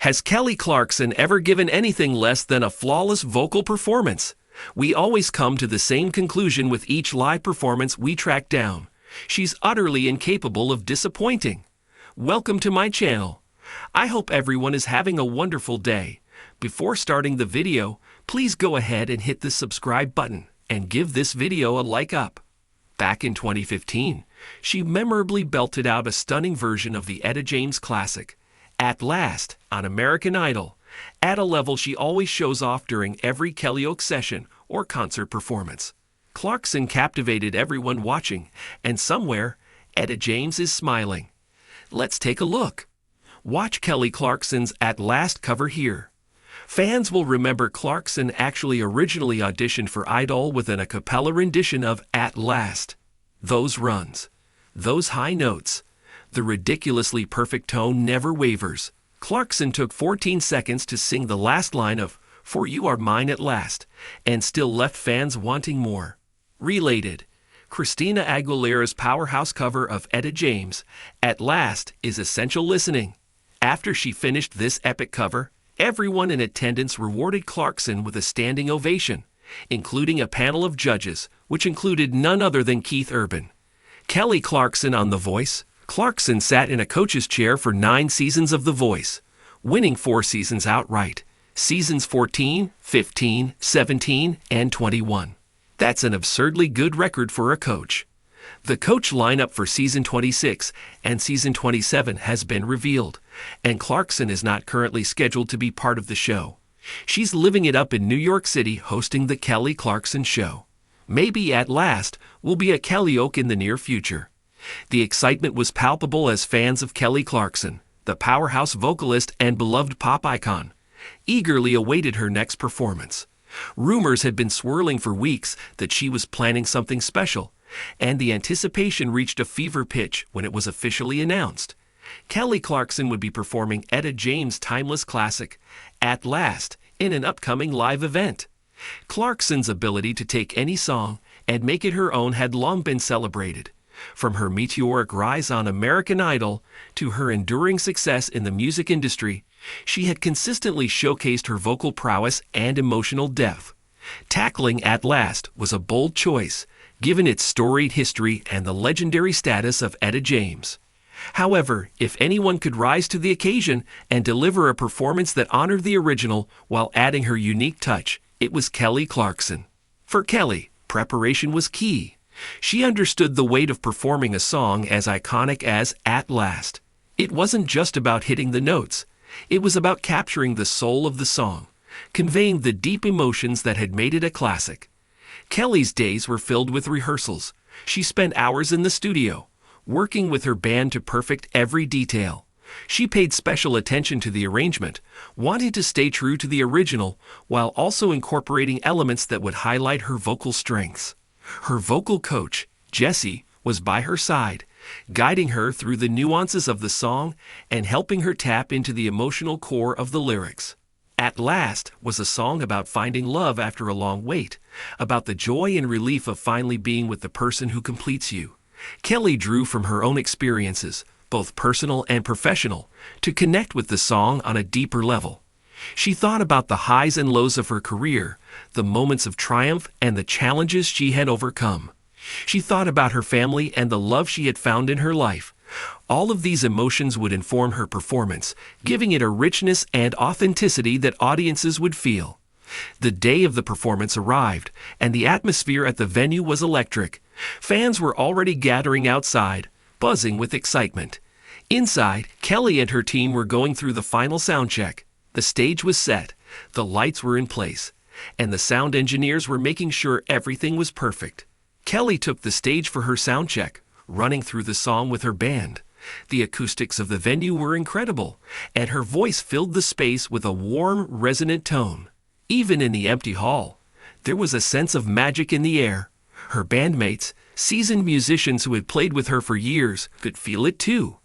Has Kelly Clarkson ever given anything less than a flawless vocal performance? We always come to the same conclusion with each live performance we track down. She's utterly incapable of disappointing. Welcome to my channel. I hope everyone is having a wonderful day. Before starting the video, please go ahead and hit the subscribe button and give this video a like up. Back in 2015, she memorably belted out a stunning version of the Etta James classic, At Last, on American Idol, at a level she always shows off during every karaoke session or concert performance. Clarkson captivated everyone watching, and somewhere, Etta James is smiling. Let's take a look. Watch Kelly Clarkson's At Last cover here. Fans will remember Clarkson actually originally auditioned for Idol with an a cappella rendition of At Last. Those runs, those high notes, the ridiculously perfect tone never wavers. Clarkson took 14 seconds to sing the last line of For You Are Mine at Last, and still left fans wanting more. Related, Christina Aguilera's powerhouse cover of Etta James, At Last, is essential listening. After she finished this epic cover, everyone in attendance rewarded Clarkson with a standing ovation, including a panel of judges, which included none other than Keith Urban. Kelly Clarkson on The Voice. Clarkson sat in a coach's chair for 9 seasons of The Voice, winning 4 seasons outright, seasons 14, 15, 17, and 21. That's an absurdly good record for a coach. The coach lineup for season 26 and season 27 has been revealed, and Clarkson is not currently scheduled to be part of the show. She's living it up in New York City hosting The Kelly Clarkson Show. Maybe At Last will be a karaoke in the near future. The excitement was palpable as fans of Kelly Clarkson, the powerhouse vocalist and beloved pop icon, eagerly awaited her next performance. Rumors had been swirling for weeks that she was planning something special, and the anticipation reached a fever pitch when it was officially announced. Kelly Clarkson would be performing Etta James' timeless classic, At Last, in an upcoming live event. Clarkson's ability to take any song and make it her own had long been celebrated. From her meteoric rise on American Idol to her enduring success in the music industry, she had consistently showcased her vocal prowess and emotional depth. Tackling At Last was a bold choice, given its storied history and the legendary status of Etta James. However, if anyone could rise to the occasion and deliver a performance that honored the original while adding her unique touch, it was Kelly Clarkson. For Kelly, preparation was key. She understood the weight of performing a song as iconic as At Last. It wasn't just about hitting the notes. It was about capturing the soul of the song, conveying the deep emotions that had made it a classic. Kelly's days were filled with rehearsals. She spent hours in the studio, working with her band to perfect every detail. She paid special attention to the arrangement, wanting to stay true to the original while also incorporating elements that would highlight her vocal strengths. Her vocal coach, Jessie, was by her side, guiding her through the nuances of the song and helping her tap into the emotional core of the lyrics. At Last was a song about finding love after a long wait, about the joy and relief of finally being with the person who completes you. Kelly drew from her own experiences, both personal and professional, to connect with the song on a deeper level. She thought about the highs and lows of her career, the moments of triumph and the challenges she had overcome. She thought about her family and the love she had found in her life. All of these emotions would inform her performance, giving it a richness and authenticity that audiences would feel. The day of the performance arrived, and the atmosphere at the venue was electric. Fans were already gathering outside, buzzing with excitement. Inside, Kelly and her team were going through the final sound check. The stage was set, the lights were in place, and the sound engineers were making sure everything was perfect. Kelly took the stage for her sound check, running through the song with her band. The acoustics of the venue were incredible, and her voice filled the space with a warm, resonant tone. Even in the empty hall, there was a sense of magic in the air. Her bandmates, seasoned musicians who had played with her for years, could feel it too.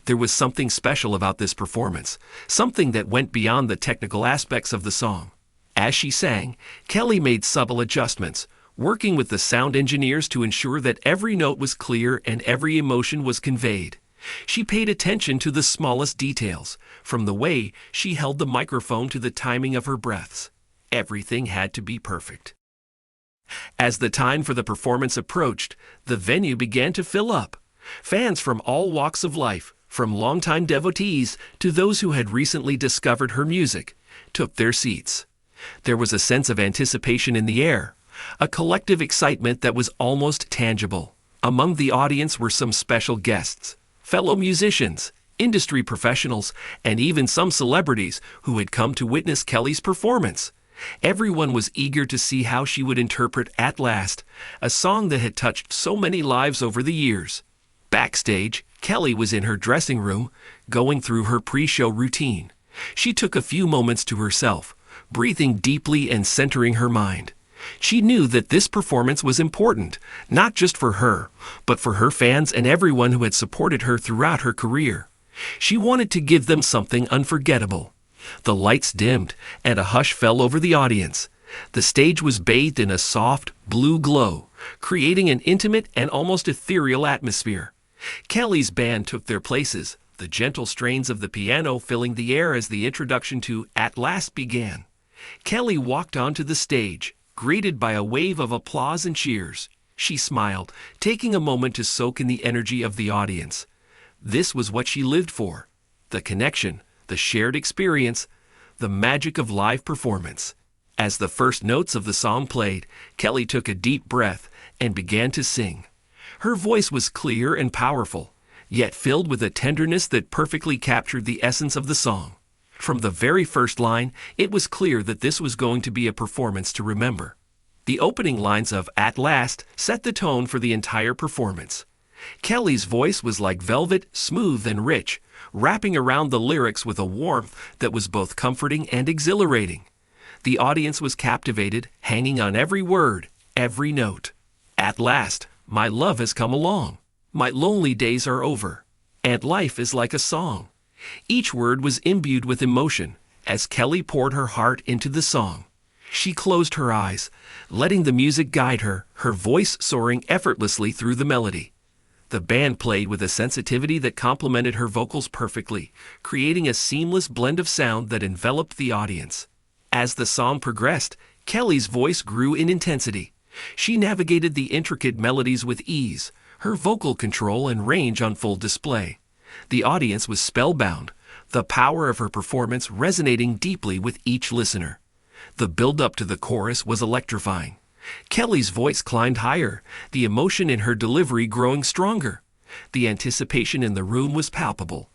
There was something special about this performance, something that went beyond the technical aspects of the song. As she sang, Kelly made subtle adjustments, working with the sound engineers to ensure that every note was clear and every emotion was conveyed. She paid attention to the smallest details, from the way she held the microphone to the timing of her breaths. Everything had to be perfect. As the time for the performance approached, the venue began to fill up. Fans from all walks of life, from longtime devotees to those who had recently discovered her music, took their seats. There was a sense of anticipation in the air, a collective excitement that was almost tangible. Among the audience were some special guests, fellow musicians, industry professionals, and even some celebrities who had come to witness Kelly's performance. Everyone was eager to see how she would interpret At Last, a song that had touched so many lives over the years. Backstage, Kelly was in her dressing room, going through her pre-show routine. She took a few moments to herself, breathing deeply and centering her mind. She knew that this performance was important, not just for her, but for her fans and everyone who had supported her throughout her career. She wanted to give them something unforgettable. The lights dimmed, and a hush fell over the audience. The stage was bathed in a soft, blue glow, creating an intimate and almost ethereal atmosphere. Kelly's band took their places, the gentle strains of the piano filling the air as the introduction to At Last began. Kelly walked onto the stage, greeted by a wave of applause and cheers. She smiled, taking a moment to soak in the energy of the audience. This was what she lived for: the connection, the shared experience, the magic of live performance. As the first notes of the song played, Kelly took a deep breath and began to sing. Her voice was clear and powerful, yet filled with a tenderness that perfectly captured the essence of the song. From the very first line, it was clear that this was going to be a performance to remember. The opening lines of At Last set the tone for the entire performance. Kelly's voice was like velvet, smooth and rich, wrapping around the lyrics with a warmth that was both comforting and exhilarating. The audience was captivated, hanging on every word, every note. At last, my love has come along. My lonely days are over, and life is like a song. Each word was imbued with emotion as Kelly poured her heart into the song. She closed her eyes, letting the music guide her, her voice soaring effortlessly through the melody. The band played with a sensitivity that complemented her vocals perfectly, creating a seamless blend of sound that enveloped the audience. As the song progressed, Kelly's voice grew in intensity. She navigated the intricate melodies with ease, her vocal control and range on full display. The audience was spellbound, the power of her performance resonating deeply with each listener. The build-up to the chorus was electrifying. Kelly's voice climbed higher, the emotion in her delivery growing stronger. The anticipation in the room was palpable,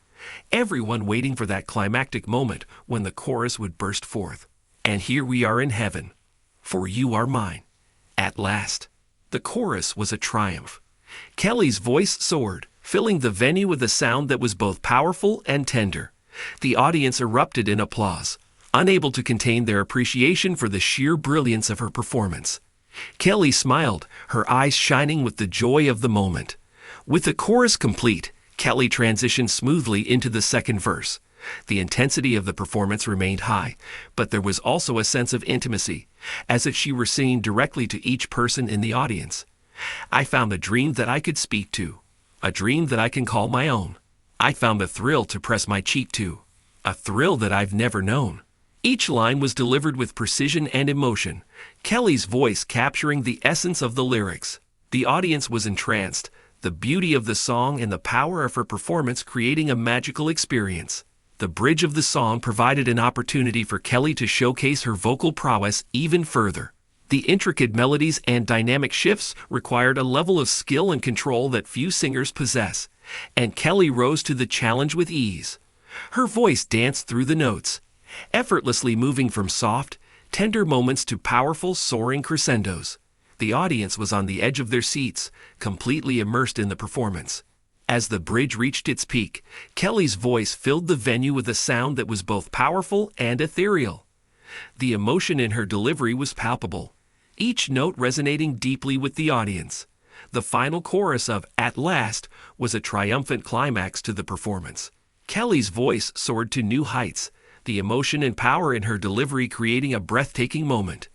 everyone waiting for that climactic moment when the chorus would burst forth. And here we are in heaven, for you are mine. At last. The chorus was a triumph. Kelly's voice soared, filling the venue with a sound that was both powerful and tender. The audience erupted in applause, unable to contain their appreciation for the sheer brilliance of her performance. Kelly smiled, her eyes shining with the joy of the moment. With the chorus complete, Kelly transitioned smoothly into the second verse. The intensity of the performance remained high, but there was also a sense of intimacy, as if she were singing directly to each person in the audience. I found a dream that I could speak to, a dream that I can call my own. I found a thrill to press my cheek to, a thrill that I've never known. Each line was delivered with precision and emotion, Kelly's voice capturing the essence of the lyrics. The audience was entranced, the beauty of the song and the power of her performance creating a magical experience. The bridge of the song provided an opportunity for Kelly to showcase her vocal prowess even further. The intricate melodies and dynamic shifts required a level of skill and control that few singers possess, and Kelly rose to the challenge with ease. Her voice danced through the notes, effortlessly moving from soft, tender moments to powerful, soaring crescendos. The audience was on the edge of their seats, completely immersed in the performance. As the bridge reached its peak, Kelly's voice filled the venue with a sound that was both powerful and ethereal. The emotion in her delivery was palpable, each note resonating deeply with the audience. The final chorus of At Last was a triumphant climax to the performance. Kelly's voice soared to new heights, the emotion and power in her delivery creating a breathtaking moment.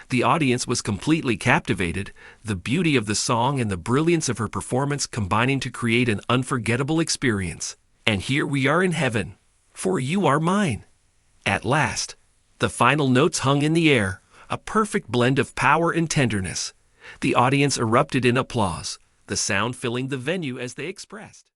The audience was completely captivated, the beauty of the song and the brilliance of her performance combining to create an unforgettable experience. And here we are in heaven, for you are mine. At last, the final notes hung in the air, a perfect blend of power and tenderness. The audience erupted in applause, the sound filling the venue as they expressed.